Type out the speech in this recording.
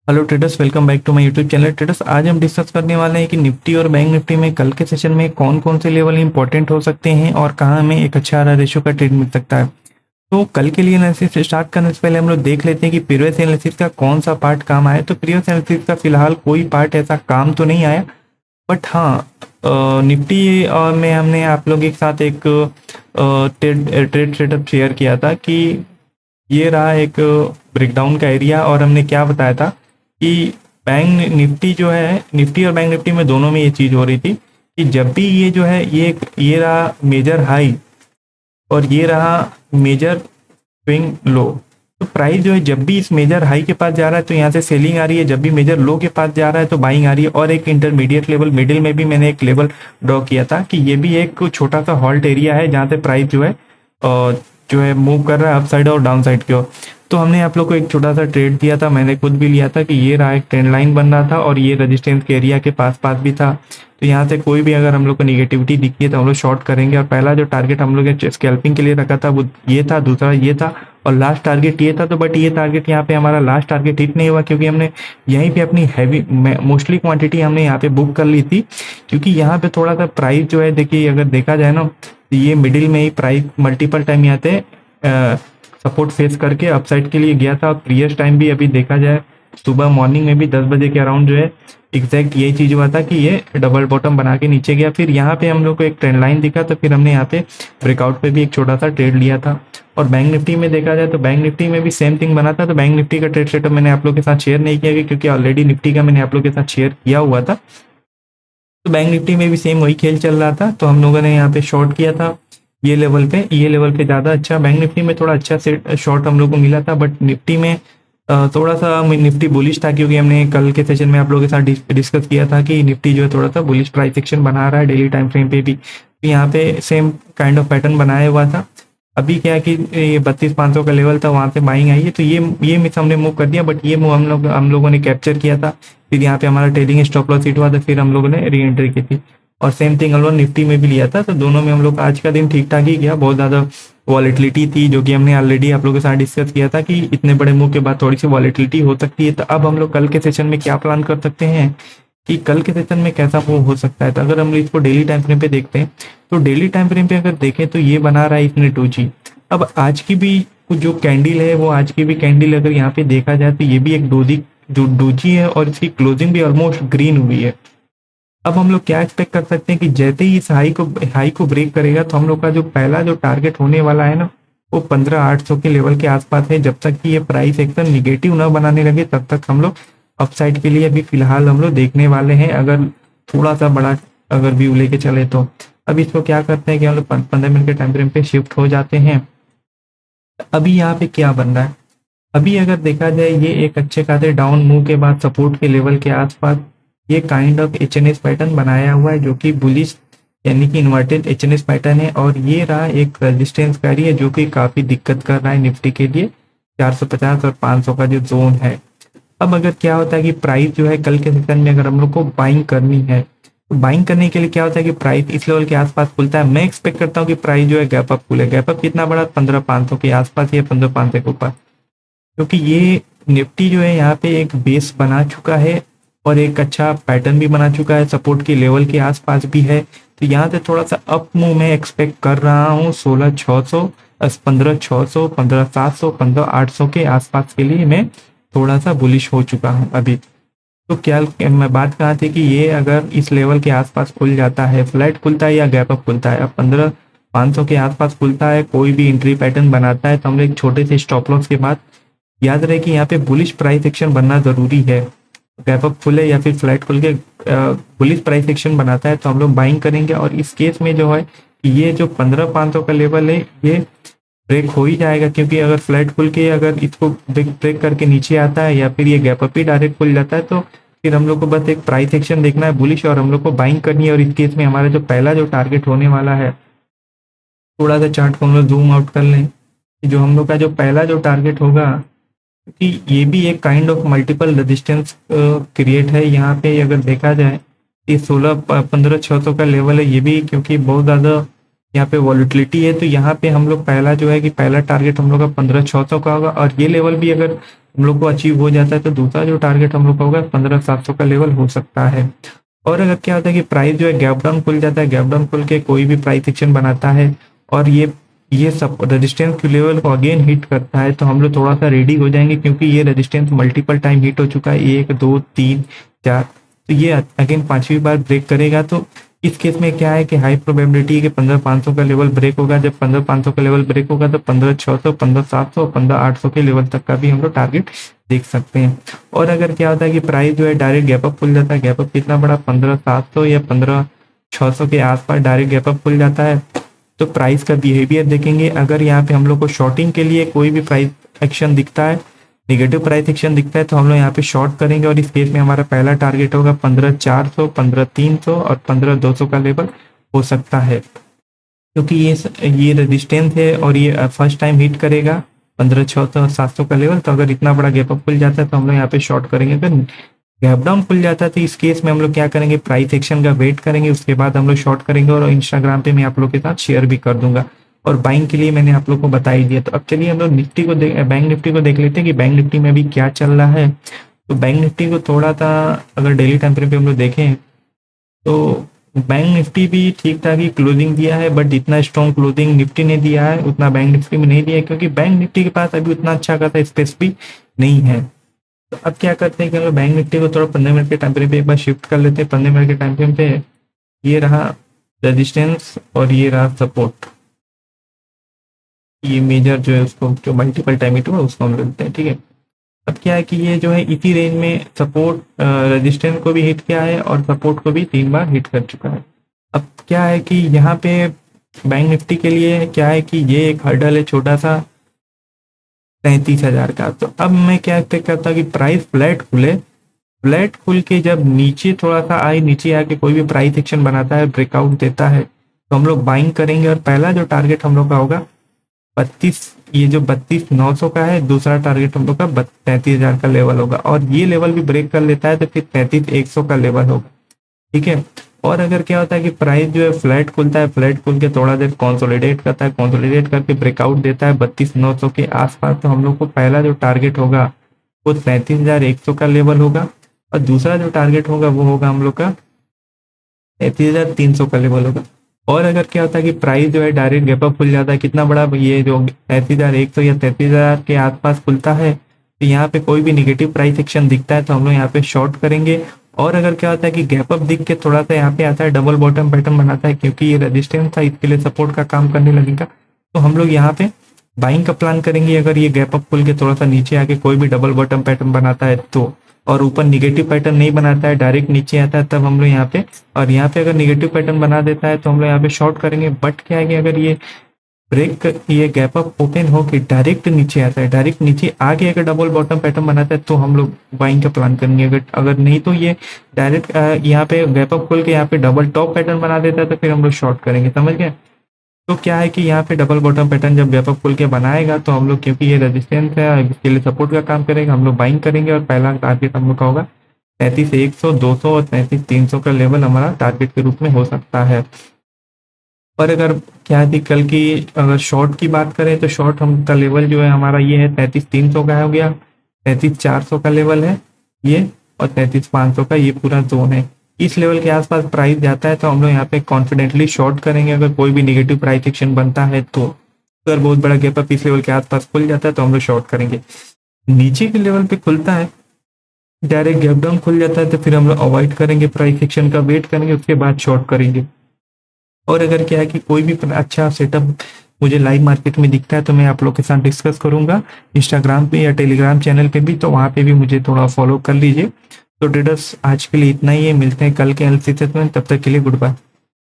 Hello traders, welcome back to my YouTube channel. Traders, आज हम discuss करने वाले हैं कि निफ्टी और बैंक निफ्टी में कल के सेशन में कौन कौन से लेवल इंपॉर्टेंट हो सकते हैं और कहाँ हमें एक अच्छा रेशियो का ट्रेड मिल सकता है। तो कल के लिए एनालिसिस स्टार्ट करने से पहले हम लोग देख लेते हैं कि प्रीवियस एनालिसिस का कौन सा पार्ट काम आया। तो प्रीवियस एनालिसिस का फिलहाल कोई पार्ट ऐसा काम तो नहीं आया, बट हाँ, निफ्टी में हमने आप लोग एक साथ एक ट्रेड सेटअप शेयर किया था कि ये रहा एक ब्रेकडाउन का एरिया, और हमने क्या बताया था कि बैंक निफ्टी जो है, निफ्टी और बैंक निफ्टी में दोनों में ये चीज़ हो रही थी कि जब भी ये जो है ये रहा मेजर हाई और ये रहा मेजर स्विंग लो, तो प्राइस जो है जब भी इस मेजर हाई के पास जा रहा है तो यहाँ से सेलिंग आ रही है, जब भी मेजर लो के पास जा रहा है तो बाइंग आ रही है। और एक इंटरमीडिएट लेवल मिडिल में भी मैंने एक लेवल ड्रॉ किया था कि ये भी एक छोटा सा हॉल्ट एरिया है जहाँ से प्राइस जो है मूव कर रहा है अप साइड और डाउन साइड की ओर। तो हमने आप लोग को एक छोटा सा ट्रेड दिया था, मैंने खुद भी लिया था कि ये रहा एक ट्रेंड लाइन बन रहा था और ये रेजिस्टेंस के एरिया के पास पास भी था। तो यहाँ से कोई भी अगर हम लोग को निगेटिविटी दिखी है तो हम लोग शॉर्ट करेंगे। और पहला जो टारगेट हम लोग स्कैल्पिंग के लिए रखा था वो ये था, दूसरा ये था और लास्ट टारगेट ये था। तो बट ये टारगेट यहाँ पे हमारा लास्ट टारगेट हिट नहीं हुआ क्योंकि हमने यहीं पे अपनी हैवी मोस्टली क्वांटिटी हमने यहाँ पे बुक कर ली थी, क्योंकि यहाँ पे थोड़ा सा प्राइस जो है, देखिए अगर देखा जाए ना तो ये मिडिल में ही प्राइस मल्टीपल टाइम यहाँ पे सपोर्ट फेस करके अपसाइड के लिए गया था। और प्रीवियस टाइम भी अभी देखा जाए सुबह मॉर्निंग में भी 10 बजे के अराउंड जो है एग्जैक्ट यही चीज़ हुआ था कि ये डबल बॉटम बना के नीचे गया। फिर यहाँ पे हम लोग को एक ट्रेंड लाइन दिखा, तो फिर हमने यहाँ पे ब्रेकआउट पे भी एक छोटा सा ट्रेड लिया था। और बैंक निफ्टी में देखा जाए तो बैंक निफ्टी में भी सेम थिंग बना था। तो बैंक निफ्टी का ट्रेड सेटअप मैंने आप लोग के साथ शेयर नहीं किया गया क्योंकि ऑलरेडी निफ्टी का मैंने आप लोग के साथ शेयर किया हुआ था। तो बैंक निफ्टी में भी सेम वही खेल चल रहा था, तो हम लोगों ने यहाँ पे शॉर्ट किया था ये लेवल पे ज़्यादा अच्छा। बैंक निफ्टी में थोड़ा अच्छा सेट शॉर्ट हम लोग को मिला था, बट निफ्टी में थोड़ा सा निफ्टी बुलिश था क्योंकि हमने कल के सेशन में आप लोगों के साथ डिस्कस किया था कि निफ्टी जो है थोड़ा सा बुलिश प्राइस एक्शन बना रहा है डेली टाइम फ्रेम पे भी। तो यहाँ पे सेम काइंड ऑफ पैटर्न बनाया हुआ था। अभी क्या है कि ये 32,500 का लेवल था, वहाँ से बाइंग आई है, तो ये मिस हमने मूव कर दिया, बट ये मूव हम लोगों ने कैप्चर किया था। फिर यहाँ पे हमारा ट्रेडिंग स्टॉप लॉस हिट हुआ था, फिर हम लोगों ने री एंट्री की थी। और सेम थिंग हम लोग निफ्टी में भी लिया था। तो दोनों में हम लोग आज का दिन ठीक ठाक ही गया। बहुत ज़्यादा वॉलेटिलिटी थी जो कि हमने ऑलरेडी आप लोगों के साथ डिस्कस किया था कि इतने बड़े मूव के बाद थोड़ी सी वॉलेटिलिटी हो सकती है। तो अब हम लोग कल के सेशन में क्या प्लान कर सकते हैं कि कल के सेशन में कैसा मूव हो सकता है। तो अगर हम इसको डेली टाइम फ्रेम पे देखते हैं तो डेली टाइम फ्रेम पे अगर देखें तो ये बना रहा है इसने 2G। अब आज की भी जो कैंडल है वो आज की भी कैंडल अगर यहाँ पे देखा जाए तो ये भी एक डोजी है और इसकी क्लोजिंग भी ऑलमोस्ट ग्रीन हुई है। अब हम लोग क्या एक्सपेक्ट कर सकते हैं कि जैसे ही इस हाई को ब्रेक करेगा तो हम लोग का जो पहला जो टारगेट होने वाला है ना वो 15,800 के लेवल के आसपास है। जब तक कि ये प्राइस एकदम निगेटिव ना बनाने लगे तब तक हम लोग अपसाइड के लिए अभी फिलहाल हम लोग देखने वाले हैं, अगर थोड़ा सा बड़ा अगर व्यू लेके चले तो। अब इसको क्या करते हैं कि हम लोग 15 मिनट के टाइम फ्रेम पे शिफ्ट हो जाते हैं। अभी यहाँ पे क्या बन रहा है, अभी अगर देखा जाए ये एक अच्छे खासे डाउन मूव के बाद सपोर्ट के लेवल के आसपास ये काइंड ऑफ एचएनएस पैटर्न बनाया हुआ है जो कि बुलिश यानी कि इन्वर्टेड एचएनएस पैटर्न है। और ये रहा एक रेजिस्टेंस कैरी है जो कि काफ़ी दिक्कत कर रहा है निफ्टी के लिए, 450 और 500 का जो जोन है। अब अगर क्या होता है कि प्राइस जो है कल के सेशन में अगर हम लोग को बाइंग करनी है तो बाइंग करने के लिए क्या होता है कि प्राइस इस लेवल के आसपास खुलता है। मैं एक्सपेक्ट करता हूँ कि प्राइस जो है गैप अप खुले। गैप अप कितना बड़ा, 15,500 के आसपास या 15,500 के ऊपर, क्योंकि ये निफ्टी जो है यहाँ पे एक बेस बना चुका है और एक अच्छा पैटर्न भी बना चुका है, सपोर्ट के लेवल के आसपास भी है। तो यहाँ से थोड़ा सा अप मूव मैं एक्सपेक्ट कर रहा हूँ 16,600, 15,600, 15,700, 15,800 के आसपास के लिए मैं थोड़ा सा बुलिश हो चुका हूँ अभी। तो क्या मैं बात कहा थी कि ये अगर इस लेवल के आसपास खुल जाता है, फ्लैट खुलता है या गैप अप खुलता है, अब 15,500 के आसपास खुलता है, कोई भी एंट्री पैटर्न बनाता है तो हम लोग एक छोटे से स्टॉप लॉस के बाद याद रहे कि यहाँ पे बुलिश प्राइस एक्शन बनना जरूरी है। गैप अप खुले या फिर फ्लैट खुल के बुलिश प्राइस एक्शन बनाता है तो हम लोग बाइंग करेंगे। और इस केस में जो है ये जो 15,500 का लेवल है ये ब्रेक हो ही जाएगा, क्योंकि अगर फ्लैट खुल के अगर इसको ब्रेक करके नीचे आता है या फिर ये गैप अप ही डायरेक्ट खुल जाता है तो फिर हम लोग को बस एक प्राइस एक्शन देखना है बुलिश और हम लोग को बाइंग करनी है। और इस केस में हमारा जो पहला जो टारगेट होने वाला है, थोड़ा सा चार्ट को हम लोग जूम आउट कर लें, जो हम लोग का जो पहला जो टारगेट होगा, क्योंकि ये भी एक kind of multiple resistance create है यहाँ पे। अगर देखा जाए ये 15,600 का लेवल है ये भी, क्योंकि बहुत ज़्यादा यहाँ पे वॉलिटिलिटी है। तो यहाँ पे हम लोग पहला जो है कि पहला टारगेट हम लोग का 15,600 का होगा और ये लेवल भी अगर हम लोग को अचीव हो जाता है तो दूसरा जो टारगेट हम लोग का होगा 15,700 का लेवल हो सकता है। और अगर क्या होता है कि प्राइस जो है गैप डाउन खुल जाता है, गैप डाउन खुल के कोई भी प्राइस एक्शन बनाता है और ये सब रेजिस्टेंस के लेवल को अगेन हिट करता है, तो हम लोग थोड़ा सा रेडी हो जाएंगे क्योंकि ये रेजिस्टेंस मल्टीपल टाइम हिट हो चुका है, 1 2 3 4, तो ये अगेन 5वीं बार ब्रेक करेगा। तो इस केस में क्या है कि हाई प्रोबेबिलिटी है कि 15,500 का लेवल ब्रेक होगा। जब 15,500 का लेवल ब्रेक होगा तो 15,600, 15,700, 15,800 के लेवल तक का भी हम लोग टारगेट देख सकते हैं। और अगर क्या होता है कि प्राइस जो है डायरेक्ट गैप अप खुल जाता है, गैप अप कितना बड़ा 15,700 या 15,600 के आसपास डायरेक्ट गैप अप खुल जाता है, तो प्राइस का बिहेवियर देखेंगे। अगर यहाँ पे हम लोग को शॉर्टिंग के लिए कोई भी प्राइस एक्शन दिखता है, नेगेटिव प्राइस एक्शन दिखता है, तो हम लोग यहाँ पे शॉर्ट करेंगे और इस केस में हमारा पहला टारगेट होगा 15,400, 15,300 और 15,200 का लेवल हो सकता है, क्योंकि ये रेजिस्टेंस है और ये फर्स्ट टाइम हिट करेगा 15,600 और 700 का लेवल। तो अगर इतना बड़ा गैप अप खुल जाता है तो हम लोग यहाँ पे शॉर्ट करेंगे। अगर गैप डाउन खुल जाता है तो इस केस में हम लोग क्या करेंगे, प्राइस एक्शन का वेट करेंगे, उसके बाद हम लोग शॉर्ट करेंगे और इंस्टाग्राम पे मैं आप लोग के साथ शेयर भी कर दूंगा। और बाइंग के लिए मैंने आप लोग को बता ही दिया। तो अब चलिए हम लोग निफ्टी को बैंक निफ्टी को देख लेते हैं कि बैंक निफ्टी में अभी क्या चल रहा है। तो बैंक निफ्टी को थोड़ा सा अगर डेली टाइम फ्रेम पे हम लोग देखें तो बैंक निफ्टी भी ठीक ठाक ही क्लोजिंग दिया है, बट जितना स्ट्रॉन्ग क्लोजिंग निफ्टी ने दिया है उतना बैंक निफ्टी में नहीं दिया है, क्योंकि बैंक निफ्टी के पास अभी उतना अच्छा खासा स्पेस भी नहीं है। तो अब क्या करते हैं कि हम लोग बैंक निफ्टी को थोड़ा 15 मिनट के टाइम फ्रेम पे एक बार शिफ्ट कर लेते हैं। 15 मिनट के टाइम फ्रेम पे ये रहा रेजिस्टेंस और ये रहा सपोर्ट, ये मेजर जो है उसको जो मल्टीपल टाइम हिट हुआ उसको हम लेते हैं, ठीक है। अब क्या है कि ये जो है इसी रेंज में सपोर्ट रेजिस्टेंस को भी हिट किया है और सपोर्ट को भी 3 बार हिट कर चुका है। अब क्या है कि यहाँ पे बैंक निफ्टी के लिए क्या है कि ये एक हर्डल है छोटा सा 33,000 का। तो अब मैं क्या एक्सपेक्ट करता हूँ कि प्राइस फ्लैट खुल के जब नीचे थोड़ा सा आए, नीचे आके कोई भी प्राइस एक्शन बनाता है, ब्रेकआउट देता है, तो हम लोग बाइंग करेंगे। और पहला जो टारगेट हम लोग का होगा 32, ये जो 32,900 का है, दूसरा टारगेट हम लोग का 33,000 का लेवल होगा। और ये लेवल भी ब्रेक कर लेता है तो फिर 33,100 का लेवल होगा, ठीक है। और अगर क्या होता है कि प्राइस जो है फ्लैट खुलता है, फ्लैट खुल के थोड़ा देर कंसोलिडेट करता है, कंसोलिडेट करके ब्रेकआउट देता है 32,900 के आसपास, तो हम लोग को पहला जो टारगेट होगा वो 33,100 का लेवल होगा और दूसरा जो टारगेट होगा वो होगा हम लोग का 33,300 का लेवल होगा। और अगर क्या होता है कि प्राइस जो है डायरेक्ट गैप अप खुल जाता है, कितना बड़ा, ये जो 33,100 या 33,000 के आसपास खुलता है, तो यहाँ पे कोई भी निगेटिव प्राइस एक्शन दिखता है तो हम लोग यहाँ पे शॉर्ट करेंगे। और अगर क्या होता है कि गैप अप दिख के थोड़ा सा यहाँ पे आता है, डबल बॉटम पैटर्न बनाता है, क्योंकि ये रेजिस्टेंस था इसके लिए सपोर्ट का काम करने लगेगा, तो हम लोग यहाँ पे बाइंग का प्लान करेंगे। अगर ये गैप अप खुल के थोड़ा सा नीचे आके कोई भी डबल बॉटम पैटर्न बनाता है तो, और ऊपर निगेटिव पैटर्न नहीं बनाता है, डायरेक्ट नीचे आता है, तब हम लोग यहाँ पे, और यहाँ पे अगर निगेटिव पैटर्न बना देता है तो हम लोग यहाँ पे शॉर्ट करेंगे। बट क्या है कि अगर ये ब्रेक, ये गैप अप ओपन हो के डायरेक्ट नीचे आता है, डायरेक्ट नीचे आके अगर डबल बॉटम पैटर्न बनाता है तो हम लोग बाइंग का प्लान करेंगे। अगर नहीं तो ये डायरेक्ट यहाँ पे गैप अप खोल के यहाँ पे डबल टॉप पैटर्न बना देता है तो फिर हम लोग शॉर्ट करेंगे, समझ गए। तो क्या है कि यहाँ पे डबल बॉटम पैटर्न जब गैप अप खोल के बनाएगा तो हम लोग, क्योंकि ये रेजिस्टेंस है, इसके लिए सपोर्ट का काम करेगा, हम लोग बाइंग करेंगे। और पहला टारगेट हम लोग का होगा 33,100, 200 और 33,300 का लेवल हमारा टारगेट के रूप में हो सकता है। और अगर क्या है कि कल की अगर शॉर्ट की बात करें तो शॉर्ट हम का लेवल जो है हमारा ये है 33,300 का हो गया, 33,400 का लेवल है ये, और 33,500 का ये पूरा जोन है। इस लेवल के आसपास प्राइस जाता है तो हम लोग यहाँ पे कॉन्फिडेंटली शॉर्ट करेंगे। अगर कोई भी नेगेटिव प्राइस एक्शन बनता है तो, अगर बहुत बड़ा गैप अप इस लेवल के आसपास खुल जाता है तो हम लोग शॉर्ट करेंगे। नीचे के लेवल पे खुलता है, डायरेक्ट गैप डाउन खुल जाता है तो फिर हम लोग अवॉइड करेंगे, प्राइस एक्शन का वेट करेंगे, उसके बाद शॉर्ट करेंगे। और अगर क्या है कि कोई भी अच्छा सेटअप मुझे लाइव मार्केट में दिखता है तो मैं आप लोग के साथ डिस्कस करूंगा इंस्टाग्राम पे या टेलीग्राम चैनल पे भी, तो वहाँ पे भी मुझे थोड़ा फॉलो कर लीजिए। तो ट्रेडर्स आज के लिए इतना ही है, मिलते हैं कल के एनालिसिस में, तब तक के लिए गुड बाय।